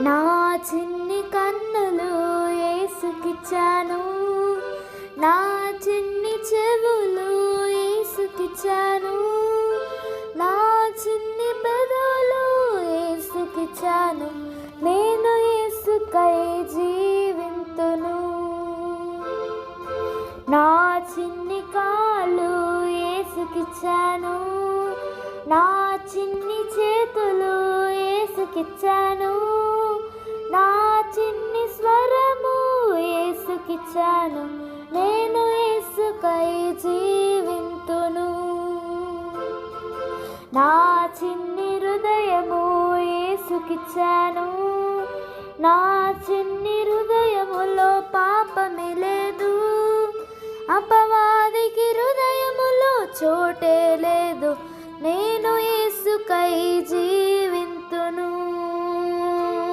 నా చిన్ని కన్నులు యేసుకిచ్చాను, నా చిన్ని చెవులు యేసుకిచ్చాను, నా చిన్ని పెదవులు యేసుకిచ్చాను, నేను యేసుకై జీవింతును. నా చిన్ని కాళ్ళు యేసుకిచ్చాను, నా చిన్ని చేతులు యేసుకిచ్చాను, నా చిన్ని స్వరము యేసుకిచ్చాను, నేను యేసుకై జీవింతును. నా చిన్ని హృదయము యేసుకిచ్చాను, నా చిన్ని హృదయములో పాపమే లేదు, అపవాదికి హృదయములో చోటే లేదు, నేను యేసుకై జీవింతును.